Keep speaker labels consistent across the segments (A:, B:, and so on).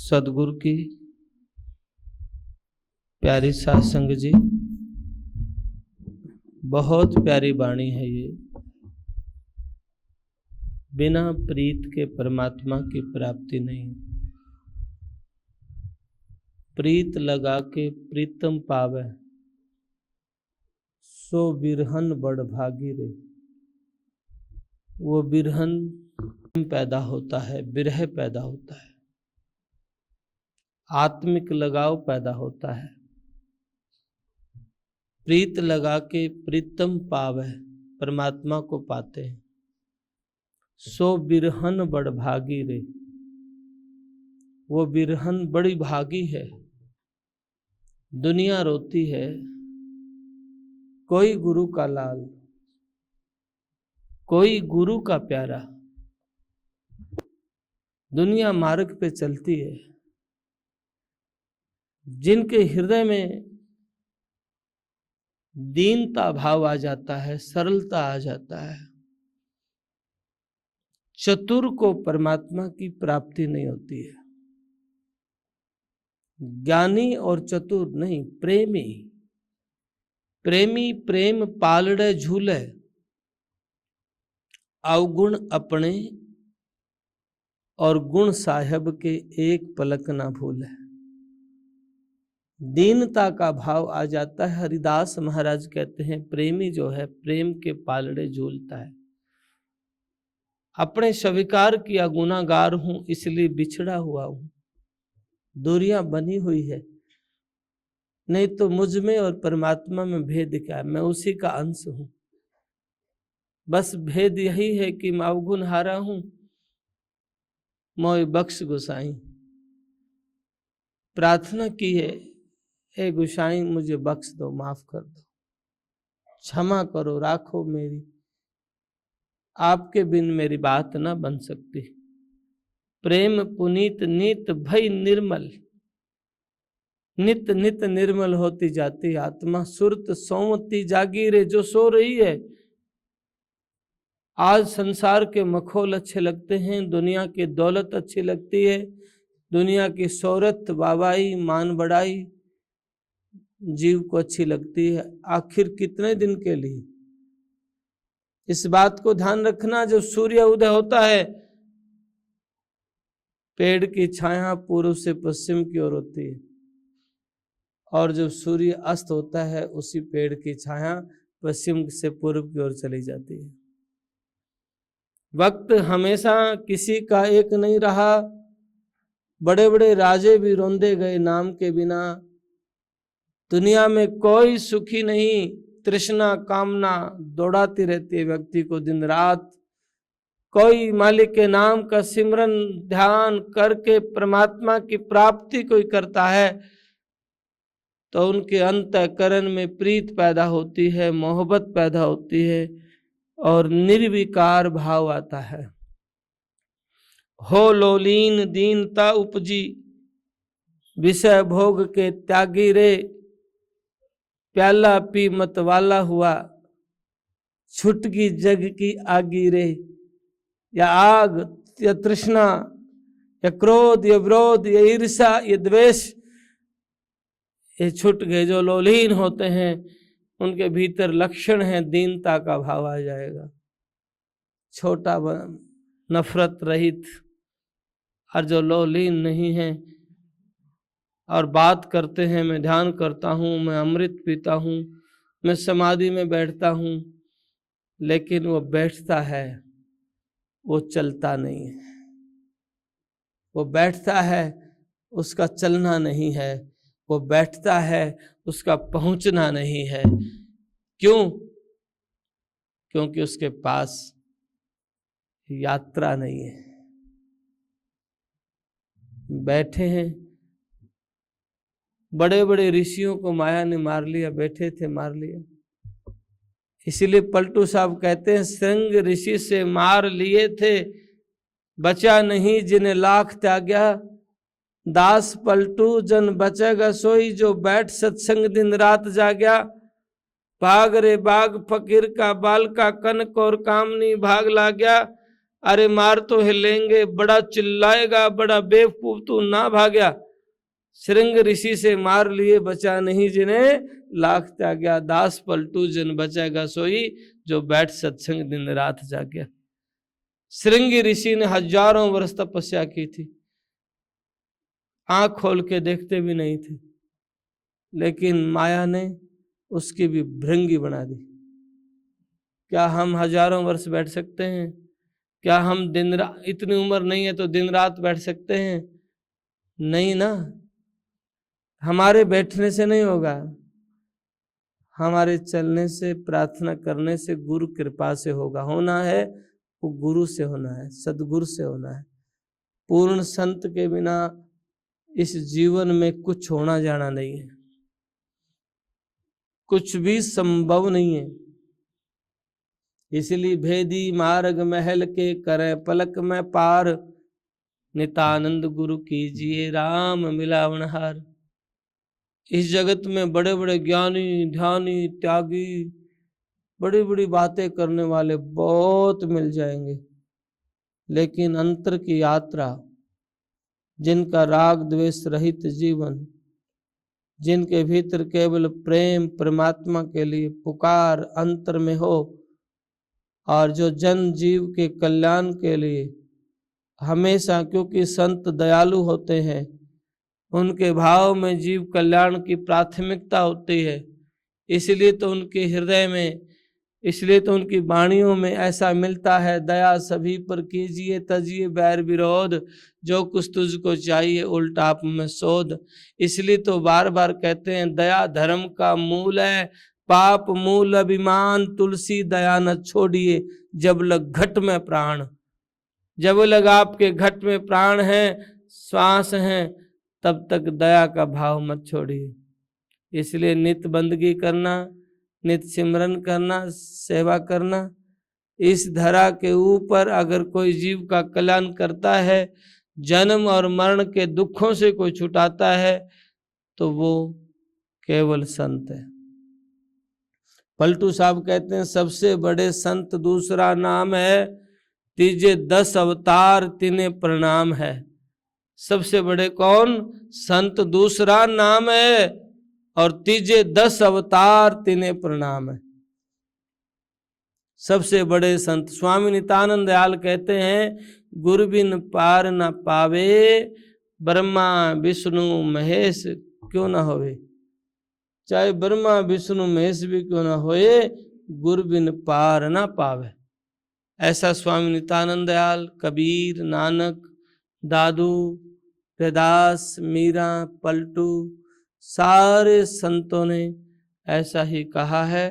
A: सदगुरु की प्यारी सत्संग जी, बहुत प्यारी वाणी है ये। बिना प्रीत के परमात्मा की प्राप्ति नहीं। प्रीत लगा के प्रीतम पावे, सो बिरहन बड़ भागी रे। वो बिरहन पैदा होता है, बिरह पैदा होता है, आत्मिक लगाव पैदा होता है। प्रीत लगा के प्रीतम पावे, परमात्मा को पाते हैं। सो बिरहन बड़ भागी रे। वो बिरहन बड़ी भागी है। दुनिया रोती है, कोई गुरु का लाल, कोई गुरु का प्यारा। दुनिया मार्ग पे चलती है, जिनके हृदय में दीनता भाव आ जाता है, सरलता आ जाता है, चतुर को परमात्मा की प्राप्ति नहीं होती है। ज्ञानी और चतुर नहीं, प्रेमी। प्रेमी प्रेम पालड़े झूले, अवगुण अपने और गुण साहेब के एक पलक ना भूले। दीनता का भाव आ जाता है। हरिदास महाराज कहते हैं, प्रेमी जो है प्रेम के पालड़े झूलता है। अपने स्वीकार किया गुनाहगार हूं, इसलिए बिछड़ा हुआ हूं, दूरियां बनी हुई है। नहीं तो मुझ में और परमात्मा में भेद क्या है? मैं उसी का अंश हूं। बस भेद यही है कि मैं अवगुण हारा हूं। मोय बख्श गोसाई, प्रार्थना की है, हे गोसाई मुझे बख्श दो, माफ कर दो, क्षमा करो, राखो मेरी। आपके बिन मेरी बात ना बन सकती। प्रेम पुनीत नित भई निर्मल, नित नित निर्मल होती जाती आत्मा। सुरत सोवती जागी रे। जो सो रही है, आज संसार के मखौल अच्छे लगते हैं, दुनिया की दौलत अच्छी लगती है, दुनिया की शोहरत, वाहवाही, मान बढ़ाई जीव को अच्छी लगती है। आखिर कितने दिन के लिए? इस बात को ध्यान रखना, जब सूर्य उदय होता है, पेड़ की छाया पूर्व से पश्चिम की ओर होती है, और जब सूर्य अस्त होता है, उसी पेड़ की छाया पश्चिम से पूर्व की ओर चली जाती है। वक्त हमेशा किसी का एक नहीं रहा। बड़े बड़े राजे भी रोंदे गए नाम के बिना। दुनिया में कोई सुखी नहीं। तृष्णा कामना दौड़ाती रहती है व्यक्ति को दिन रात। कोई मालिक के नाम का सिमरन ध्यान करके परमात्मा की प्राप्ति कोई करता है, तो उनके अंतःकरण में प्रीत पैदा होती है, मोहब्बत पैदा होती है और निर्विकार भाव आता है। हो लोलीन दीनता उपजी, विषय भोग के त्यागी रे। प्याला पी मतवाला हुआ, छुटकी जग की आगी रे। या आग, या तृष्णा, या क्रोध, या विरोध, या ईर्ष्या, या द्वेष, ये छूट गए। जो लोलीन होते हैं उनके भीतर लक्षण है दीनता का भाव आ जाएगा। छोटा नफरत रहित। और जो लोलीन नहीं है और बात करते हैं, मैं ध्यान करता हूँ, मैं अमृत पीता हूँ, मैं समाधि में बैठता हूँ, लेकिन वो बैठता है, वो चलता नहीं है। वो बैठता है, उसका चलना नहीं है। वो बैठता है, उसका पहुंचना नहीं है। क्यों? क्योंकि उसके पास यात्रा नहीं है। बैठे हैं। बड़े बड़े ऋषियों को माया ने मार लिया, बैठे थे मार लिया। इसीलिए पलटू साहब कहते हैं, श्रृंग ऋषि से मार लिए थे, बचा नहीं जिन्हें लाख त्याग्या। दास पलटू जन बचेगा सोई, जो बैठ सत्संग दिन रात जाग्या। भाग रे भाग फकीर का बाल का, कनक और कामनी भाग ला गया। अरे मार तो हिलेंगे, बड़ा चिल्लाएगा, बड़ा बेवकूफ तू ना भाग्या। श्रृंग ऋषि से मार लिए बचा नहीं जिन्हें, लाख त्याग्या। दास पलटू जिन बचेगा सोई, जो बैठ सत्संग दिन रात जाग्या। श्रृंगी ऋषि ने हजारों वर्ष तपस्या की थी, आंख खोल के देखते भी नहीं थे, लेकिन माया ने उसकी भी भृंगी बना दी। क्या हम हजारों वर्ष बैठ सकते हैं? क्या हम दिन रात, इतनी उम्र नहीं है तो दिन रात बैठ सकते हैं? नहीं ना। हमारे बैठने से नहीं होगा, हमारे चलने से, प्रार्थना करने से, गुरु कृपा से होगा। होना है वो गुरु से होना है, सदगुरु से होना है। पूर्ण संत के बिना इस जीवन में कुछ होना जाना नहीं है, कुछ भी संभव नहीं है। इसलिए भेदी मार्ग महल के करें पलक में पार, नितानंद गुरु कीजिए राम मिलावनहार। इस जगत में बड़े बड़े ज्ञानी, ध्यानी, त्यागी, बड़ी बड़ी बातें करने वाले बहुत मिल जाएंगे, लेकिन अंतर की यात्रा, जिनका राग द्वेष रहित जीवन, जिनके भीतर केवल प्रेम परमात्मा के लिए पुकार अंतर में हो, और जो जन जीव के कल्याण के लिए हमेशा, क्योंकि संत दयालु होते हैं, उनके भाव में जीव कल्याण की प्राथमिकता होती है। इसलिए तो उनके हृदय में, इसलिए तो उनकी वाणियों में ऐसा मिलता है, दया सभी पर कीजिए तजिए बैर विरोध, जो कुछ तुझको चाहिए उल्टा आप में शोध। इसलिए तो बार बार कहते हैं दया धर्म का मूल है, पाप मूल अभिमान, तुलसी दया न छोड़िए जब लग घट में प्राण। जब लग आपके घट में प्राण है, श्वास है, तब तक दया का भाव मत छोड़िए। इसलिए नित्य बंदगी करना, नित्य सिमरन करना, सेवा करना। इस धरा के ऊपर अगर कोई जीव का कल्याण करता है, जन्म और मरण के दुखों से कोई छुटाता है, तो वो केवल संत है। पलटू साहब कहते हैं सबसे बड़े संत दूसरा नाम है, तीजे 10 अवतार तिन्हें प्रणाम है। सबसे बड़े कौन? संत दूसरा नाम है, और तीजे 10 अवतार तिन्हें प्रणाम है। सबसे बड़े संत स्वामी नित्यानंद दयाल कहते हैं, गुरु बिन पार न पावे, ब्रह्मा विष्णु महेश क्यों न होवे। चाहे ब्रह्मा विष्णु महेश भी क्यों न होए, गुरु बिन पार न पावे। ऐसा स्वामी नित्यानंद दयाल, कबीर, नानक, दादू, रैदास, मीरा, पलटू, सारे संतों ने ऐसा ही कहा है,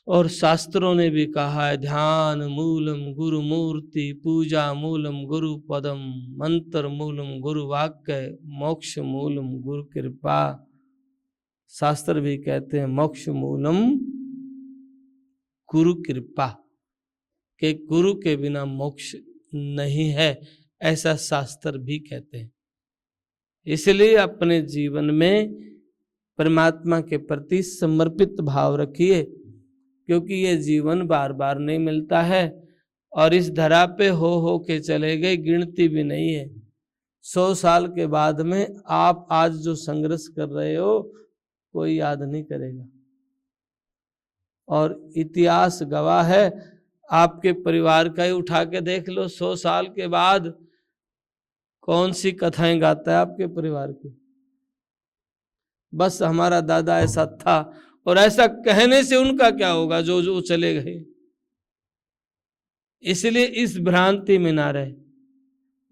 A: और शास्त्रों ने भी कहा है। ध्यान मूलम गुरु मूर्ति, पूजा मूलम गुरु पदम, मंत्र मूलम गुरु वाक्य, मोक्ष मूलम गुरु कृपा। शास्त्र भी कहते हैं मोक्ष मूलम गुरु कृपा, के गुरु के बिना मोक्ष नहीं है, ऐसा शास्त्र भी कहते हैं। इसलिए अपने जीवन में परमात्मा के प्रति समर्पित भाव रखिए, क्योंकि ये जीवन बार बार नहीं मिलता है, और इस धरा पे हो के चले गए, गिनती भी नहीं है। 100 साल के बाद में आप आज जो संघर्ष कर रहे हो, कोई याद नहीं करेगा। और इतिहास गवाह है, आपके परिवार का ही उठा के देख लो, 100 साल के बाद कौन सी कथाएं गाता है आपके परिवार की। बस हमारा दादा ऐसा था, और ऐसा कहने से उनका क्या होगा जो जो चले गए। इसलिए इस भ्रांति में ना रहे,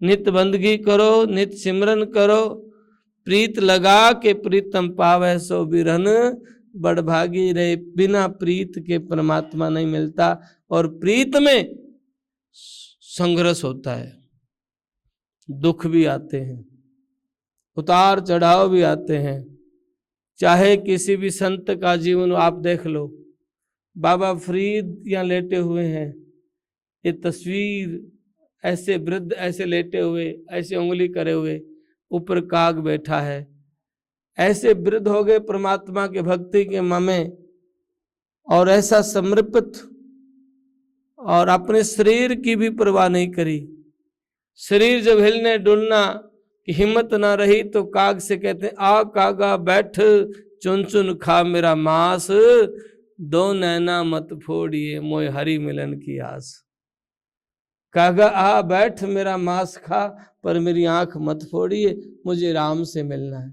A: नित्य बंदगी करो, नित्य सिमरन करो, प्रीत लगा के प्रीतम पावे सो बिरहन, बड़भागी रहे। बिना प्रीत के परमात्मा नहीं मिलता, और प्रीत में संघर्ष होता है, दुख भी आते हैं, उतार चढ़ाव भी आते हैं। चाहे किसी भी संत का जीवन आप देख लो, बाबा फरीद यहाँ लेटे हुए हैं, ये तस्वीर ऐसे वृद्ध, ऐसे लेटे हुए, ऐसे उंगली करे हुए, ऊपर काग बैठा है, ऐसे वृद्ध हो गए परमात्मा के भक्ति के ममे, और ऐसा समर्पित और अपने शरीर की भी परवाह नहीं करी। शरीर जब हिलने डुलना की हिम्मत ना रही तो काग से कहते हैं, आ कागा बैठ चुन चुन खा मेरा मांस, दो नैना मत फोड़िए मोय हरि मिलन की आस। कागा आ बैठ मेरा मांस खा, पर मेरी आंख मत फोड़िए, मुझे राम से मिलना है,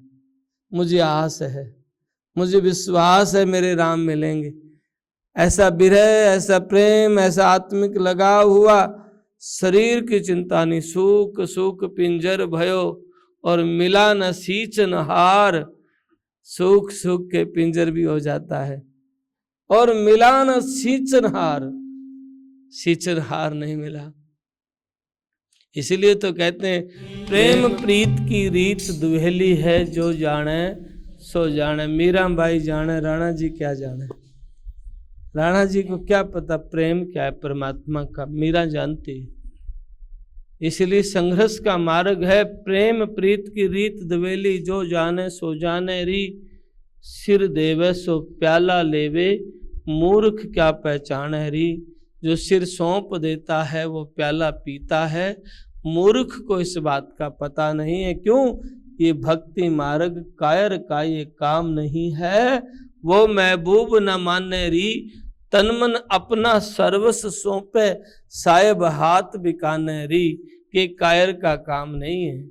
A: मुझे आस है, मुझे विश्वास है मेरे राम मिलेंगे। ऐसा विरह, ऐसा प्रेम, ऐसा आत्मिक लगाव हुआ, शरीर की चिंता नहीं, सूख सूख पिंजर भयो और मिला न सींचन हार। सूख सूख के पिंजर भी हो जाता है और मिला न सींचनहार, सींचनहार नहीं मिला। इसलिए तो कहते हैं प्रेम प्रीत की रीत दुहेली है, जो जाने सो जाने। मीराबाई जाने, राणा जी क्या जाने। राणा जी को क्या पता प्रेम क्या है परमात्मा का, मीरा जानती है। इसलिए संघर्ष का मार्ग है प्रेम प्रीत की रीत दुवेली, जो जाने सो जाने री। सिर देवे सो प्याला लेवे, मूर्ख क्या पहचाने री। जो सिर सौंप देता है वो प्याला पीता है, मूर्ख को इस बात का पता नहीं है। क्यों? ये भक्ति मार्ग कायर का ये काम नहीं है। वो महबूब न माने री, तन मन अपना सर्वस्व सौंपे, साहेब हाथ बिकाने री। के कायर का काम नहीं है,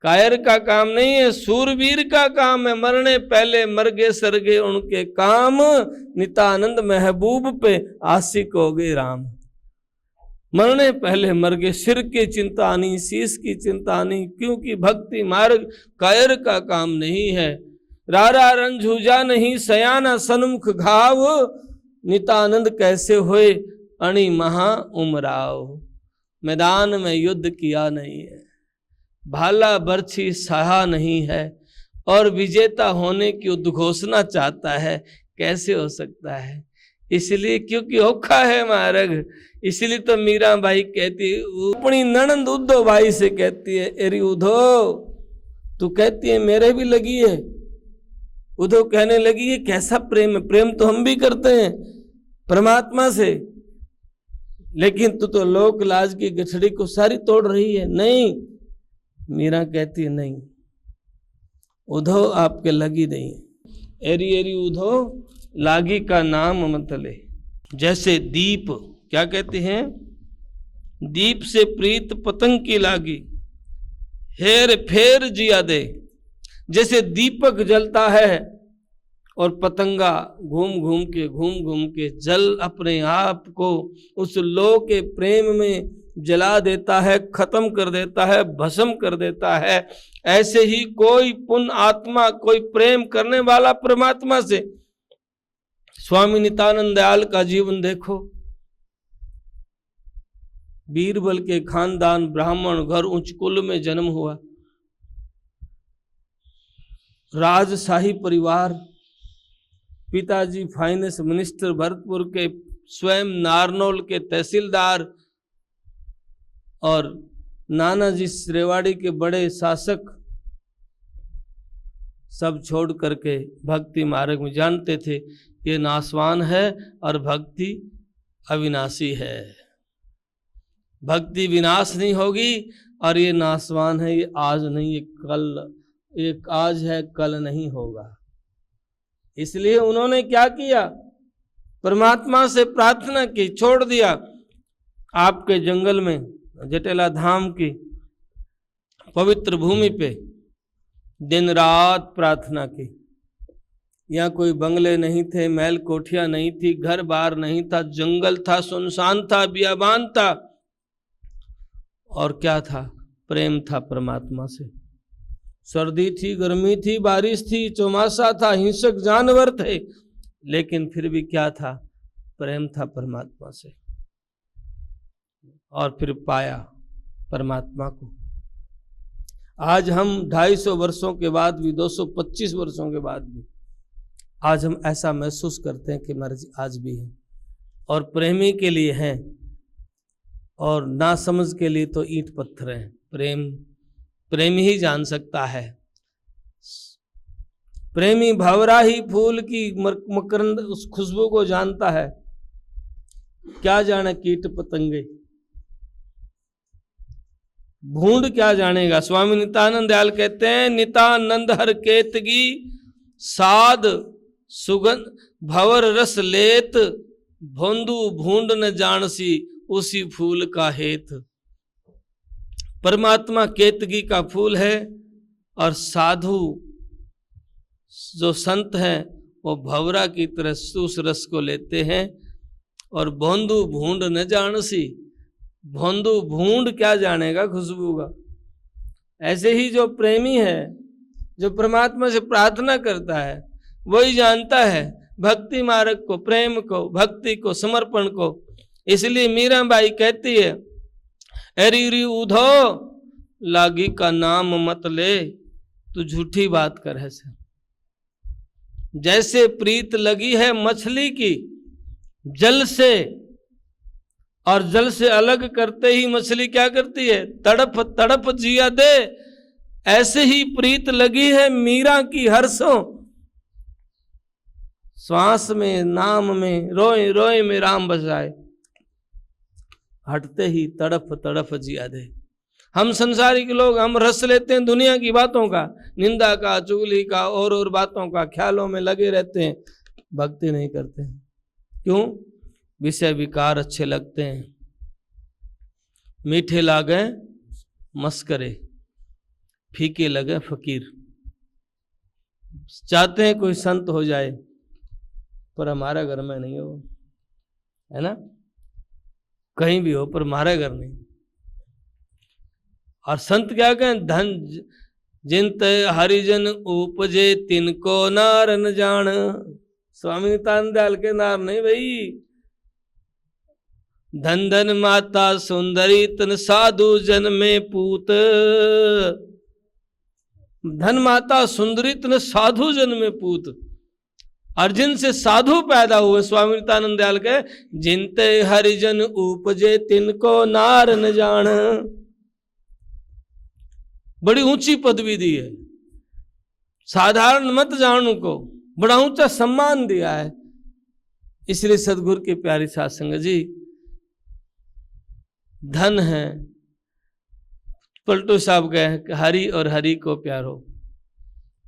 A: कायर का काम नहीं है, सूरवीर का काम है। मरने पहले मरगे सरगे उनके काम, नितानंद महबूब पे आशिक हो गए राम। मरने पहले मरगे, सिर की चिंता नहीं, शीश की चिंता नहीं, क्योंकि भक्ति मार्ग कायर का काम नहीं है। रारा रंझुजा नहीं, सयाना सन्मुख घाव, नितानंद कैसे होए अणि महा उमराव। मैदान में युद्ध किया नहीं है, भाला बर्छी सहा नहीं है, और विजेता होने की उद्घोषणा चाहता है, कैसे हो सकता है? इसलिए क्योंकि औखा है मार्ग। इसलिए तो मीराबाई कहती है, अपनी ननंद उद्धव भाई से कहती है, एरी उद्धव तू कहती है मेरे भी लगी है। उद्धव कहने लगी है कैसा प्रेम है? प्रेम तो हम भी करते हैं परमात्मा से, लेकिन तू तो लोक लाज की गठड़ी को सारी तोड़ रही है। नहीं, मीरा कहती है नहीं, उद्धव आपके लगी नहीं है। एरी एरी उद्धव लागी का नाम मत ले। जैसे दीप, क्या कहते हैं? दीप से प्रीत पतंग की लागी, हेर फेर जिया दे। जैसे दीपक जलता है और पतंगा घूम घूम के जल अपने आप को उस लो के प्रेम में जला देता है, खत्म कर देता है, भस्म कर देता है। ऐसे ही कोई पुण्य आत्मा, कोई प्रेम करने वाला परमात्मा से, स्वामी नित्यानंद दयाल का जीवन देखो। बीरबल के खानदान, ब्राह्मण घर, उच्च कुल में जन्म हुआ, राजशाही परिवार, पिताजी फाइनेंस मिनिस्टर भरतपुर के, स्वयं नारनौल के तहसीलदार, और नानाजी रेवाड़ी के बड़े शासक, सब छोड़ करके भक्ति मार्ग में जानते थे ये नाशवान है और भक्ति अविनाशी है। भक्ति विनाश नहीं होगी और ये नाशवान है, ये आज नहीं, ये कल, एक आज है कल नहीं होगा। इसलिए उन्होंने क्या किया? परमात्मा से प्रार्थना की, छोड़ दिया। आपके जंगल में जटेला धाम की पवित्र भूमि पे दिन रात प्रार्थना की। यहाँ कोई बंगले नहीं थे, महल कोठियां नहीं थी, घर बार नहीं था, जंगल था, सुनसान था, बियाबान था, और क्या था? प्रेम था परमात्मा से। सर्दी थी, गर्मी थी, बारिश थी, चौमासा था, हिंसक जानवर थे, लेकिन फिर भी क्या था? प्रेम था परमात्मा से। और फिर पाया परमात्मा को। आज हम 250 वर्षों के बाद भी, 225 वर्षों के बाद भी, आज हम ऐसा महसूस करते हैं कि मर्जी आज भी है, और प्रेमी के लिए हैं, और ना समझ के लिए तो ईंट पत्थर हैं। प्रेमी ही जान सकता है। प्रेमी भंवरा ही फूल की मकरंद उस खुशबू को जानता है। क्या जाने कीट पतंगे, भूंड क्या जानेगा। स्वामी नित्यानंद दयाल कहते हैं, नित्यानंद हर केतगी साध सुगंध भवर रस लेत, भोंदू भूंड न जानसी उसी फूल का हेत। परमात्मा केतगी का फूल है और साधु जो संत हैं वो भवरा की तरह उस रस को लेते हैं। और भोंदू भूंड न जानसी, भोंदू भूंड क्या जानेगा खुशबू का। ऐसे ही जो प्रेमी है, जो परमात्मा से प्रार्थना करता है, वही जानता है भक्ति मार्ग को, प्रेम को, भक्ति को, समर्पण को। इसलिए मीराबाई कहती है, एरी उधो लागी का नाम मत ले, तू झूठी बात कर है से। जैसे प्रीत लगी है मछली की जल से, और जल से अलग करते ही मछली क्या करती है, तड़प तड़प जिया दे, ऐसे ही प्रीत लगी है मीरा की हर्षों। श्वास में, नाम में, रोए रोए में राम बजाए, हटते ही तड़प तड़प जिया दे। हम संसारिक लोग, हम रस लेते हैं दुनिया की बातों का, निंदा का, चुगली का, और बातों का, ख्यालों में लगे रहते हैं, भक्ति नहीं करते हैं। क्यों? विषय विकार अच्छे लगते हैं, मीठे लागे मस्करे, फीके लगे फकीर। चाहते हैं कोई संत हो जाए, पर हमारा घर में नहीं हो, है ना, कहीं भी हो पर हमारा घर नहीं। और संत क्या कहें, धन जिनत हरिजन उपजे तिनको नार न जान। स्वामी नित्यानंद दयाल के नार नहीं भाई, धन धन माता सुंदरी तन साधु जन में पूत। धन माता सुंदरी तन साधु जन में पूत। और जिनसे साधु पैदा हुए, स्वामी नित्यानंद दयाल के, जिनते हरिजन उपजे तिनको नार न जान। बड़ी ऊंची पदवी दी है, साधारण मत जान को, बड़ा ऊंचा सम्मान दिया है। इसलिए सदगुरु की प्यारी साध संगत जी, धन है, पलटू साहब गए, हरि और हरि को प्यारो,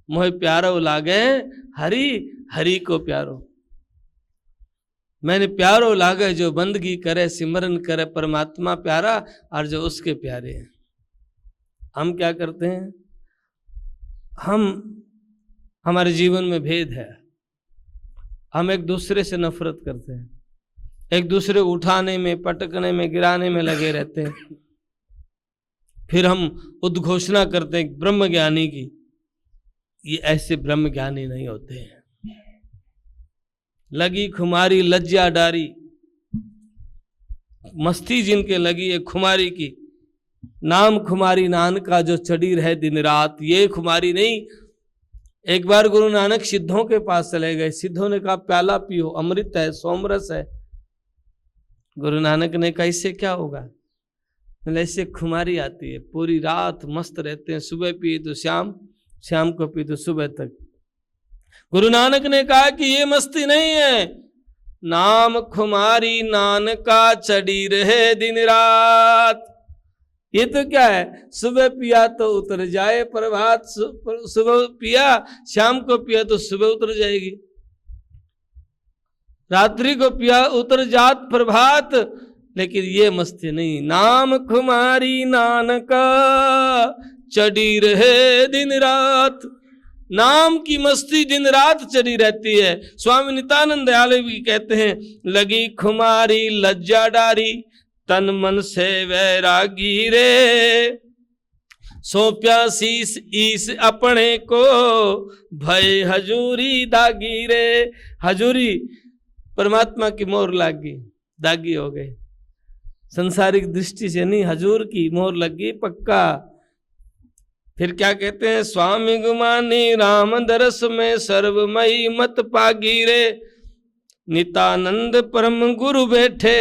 A: मोह प्यारो लागे हरि, हरि को प्यारो। मैंने प्यारो लागे जो बंदगी करे, सिमरन करे, परमात्मा प्यारा, और जो उसके प्यारे हैं। हम क्या करते हैं, हमारे जीवन में भेद है, हम एक दूसरे से नफरत करते हैं, एक दूसरे को उठाने में, पटकने में, गिराने में लगे रहते हैं। फिर हम उद्घोषणा करते हैं ब्रह्म ज्ञानी की। ये ऐसे ब्रह्म ज्ञानी नहीं होते हैं। लगी खुमारी लज्जा डारी, मस्ती जिनके लगी है खुमारी की, नाम खुमारी नानका जो चढ़ी रहे दिन रात। ये खुमारी नहीं। एक बार गुरु नानक सिद्धों के पास चले गए, सिद्धों ने कहा प्याला पियो, अमृत है, सोमरस है। गुरु नानक ने कहा इससे क्या होगा, ऐसे खुमारी आती है, पूरी रात मस्त रहते हैं, सुबह पिए तो शाम, शाम को पिए तो सुबह तक। गुरु नानक ने कहा कि ये मस्ती नहीं है, नाम खुमारी नानका चढ़ी रहे दिन रात। ये तो क्या है, सुबह पिया तो उतर जाए प्रभात, सुबह पिया, शाम को पिया तो सुबह उतर जाएगी, रात्रि को पिया उतर जात प्रभात। लेकिन ये मस्ती नहीं, नाम खुमारी नानका चढ़ी रहे दिन रात। नाम की मस्ती दिन रात चढ़ी रहती है। स्वामी नित्यानंद दयाल भी कहते हैं, लगी खुमारी लज्जा डारी, तन मन से वैरागी रे, सौंप्या शीस ईस अपने को, भय हजूरी दागी रे। हजूरी परमात्मा की मोहर लागी, दागी हो गए, संसारिक दृष्टि से नहीं, हजूर की मोहर लगी पक्का। फिर क्या कहते हैं, स्वामी गुमानी राम दरस में सर्वमयी मत पागी रे, नितानंद परम गुरु बैठे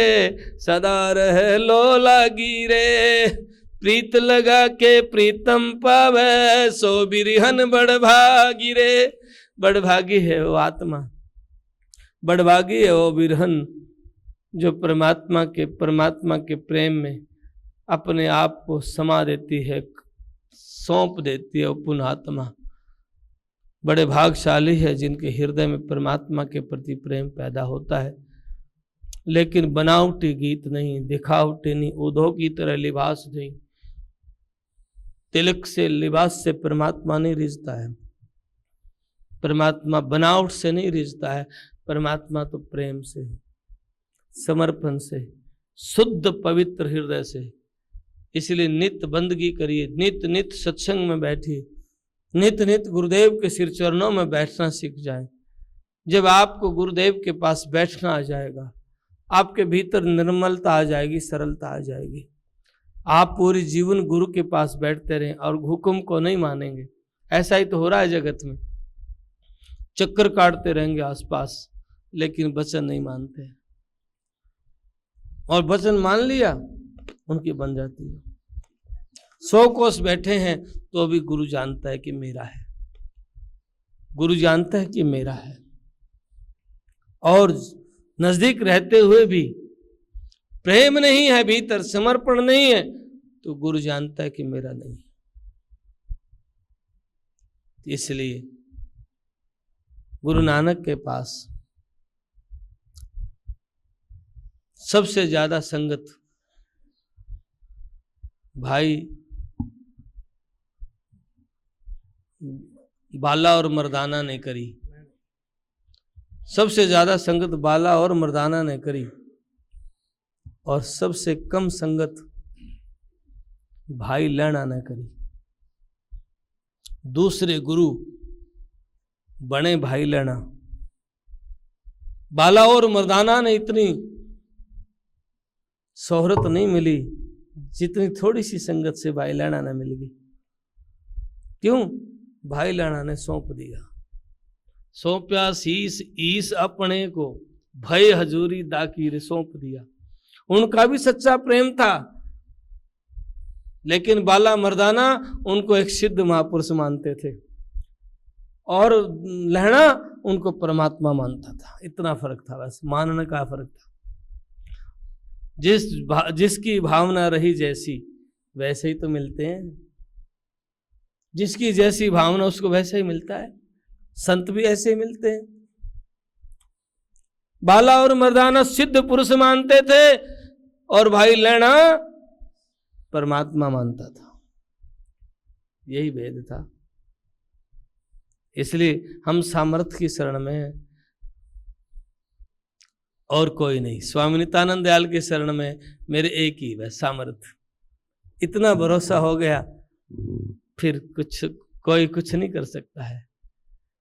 A: सदा रहे लो लागी रे। प्रीत लगा के प्रीतम पावे, सो बिरहन बड़भागी रे। बड़भागी है वो आत्मा, बड़भागी है वो बिरहन, जो परमात्मा के प्रेम में अपने आप को समा देती है, सौंप देती है, वो पुण्यात्मा बड़े भाग्यशाली है जिनके हृदय में परमात्मा के प्रति प्रेम पैदा होता है। लेकिन बनावटी गीत नहीं, दिखावटी नहीं, उदो की तरह लिबास नहीं। तिलक से, लिबास से परमात्मा नहीं रिझता है। परमात्मा बनावट से नहीं रिझता है। परमात्मा तो प्रेम से, समर्पण से, शुद्ध पवित्र हृदय से। इसलिए नित्य बंदगी करिए, नित्य नित्य सत्संग में बैठिए, नित्य नित्य गुरुदेव के सिर चरणों में बैठना सीख जाए। जब आपको गुरुदेव के पास बैठना आ जाएगा, आपके भीतर निर्मलता आ जाएगी, सरलता आ जाएगी। आप पूरी जीवन गुरु के पास बैठते रहें और हुक्म को नहीं मानेंगे। ऐसा ही तो हो रहा है जगत में। चक्कर काटते रहेंगे आसपास, लेकिन वचन नहीं मानते। और वचन मान लिया, उनकी बन जाती है। 100 कोस बैठे हैं तो भी गुरु जानता है कि मेरा है, गुरु जानता है कि मेरा है। और नजदीक रहते हुए भी प्रेम नहीं है, भीतर समर्पण नहीं है, तो गुरु जानता है कि मेरा नहीं है। इसलिए गुरु नानक के पास सबसे ज्यादा संगत भाई बाला और मर्दाना ने करी। सबसे ज्यादा संगत बाला और मर्दाना ने करी, और सबसे कम संगत भाई लैणा ने करी। दूसरे गुरु बने भाई लैणा। बाला और मर्दाना ने इतनी शोहरत नहीं मिली जितनी थोड़ी सी संगत से भाई लैणा ने मिल गई। क्यों? भाई लैणा ने सौंप दिया। सौंप्या शीस ईस अपने को, भय हजूरी दाकीर, सौंप दिया। उनका भी सच्चा प्रेम था, लेकिन बाला मर्दाना उनको एक सिद्ध महापुरुष मानते थे और लहणा उनको परमात्मा मानता था। इतना फर्क था, बस मानने का फर्क था। जिसकी भावना रही जैसी वैसे ही तो मिलते हैं। जिसकी जैसी भावना उसको वैसे ही मिलता है। संत भी ऐसे ही मिलते हैं। बाला और मर्दाना सिद्ध पुरुष मानते थे और भाई लैणा परमात्मा मानता था। यही भेद था। इसलिए हम सामर्थ्य की शरण में हैं और कोई नहीं। स्वामी नित्यानंद दयाल के शरण में मेरे एक ही है, सामर्थ्य। इतना भरोसा हो गया, फिर कोई कुछ नहीं कर सकता है।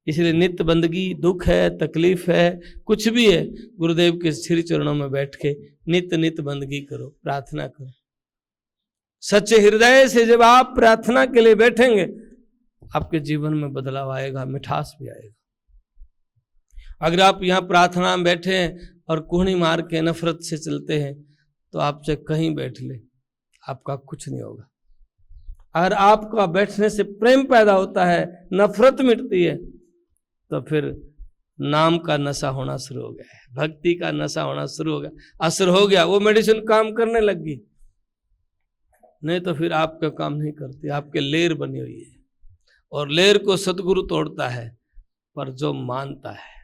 A: इसलिए नित्य बंदगी, दुख है, तकलीफ है, कुछ भी है, गुरुदेव के श्री चरणों में बैठ के नित्य नित्य बंदगी करो, प्रार्थना करो। सच्चे हृदय से जब आप प्रार्थना के लिए बैठेंगे, आपके जीवन में बदलाव आएगा, मिठास भी आएगा। अगर आप यहाँ प्रार्थना में बैठे हैं और कुहनी मार के नफरत से चलते हैं, तो आप चाहे कहीं बैठ ले, आपका कुछ नहीं होगा। अगर आपका बैठने से प्रेम पैदा होता है, नफरत मिटती है, तो फिर नाम का नशा होना शुरू हो गया है, भक्ति का नशा होना शुरू हो गया, असर हो गया, वो मेडिसिन काम करने लग गई। नहीं तो फिर आपका काम नहीं करती, आपके लेर बनी हुई है, और लेर को सतगुरु तोड़ता है, पर जो मानता है।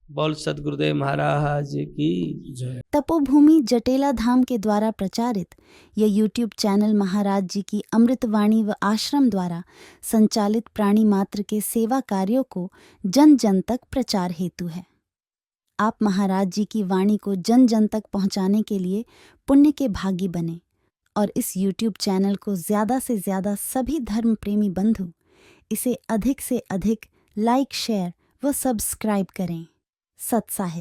A: बोल सतगुरुदेव महाराज की जय।
B: तपोभूमि जटेला धाम के द्वारा प्रचारित यह यूट्यूब चैनल महाराज जी की अमृतवाणी व आश्रम द्वारा संचालित प्राणी मात्र के सेवा कार्यों को जन जन तक प्रचार हेतु है। आप महाराज जी की वाणी को जन जन तक पहुंचाने के लिए पुण्य के भागी बने और इस यूट्यूब चैनल को ज्यादा से ज्यादा सभी धर्म प्रेमी बंधु इसे अधिक से अधिक लाइक, शेयर व सब्सक्राइब करें। सत्साहिब।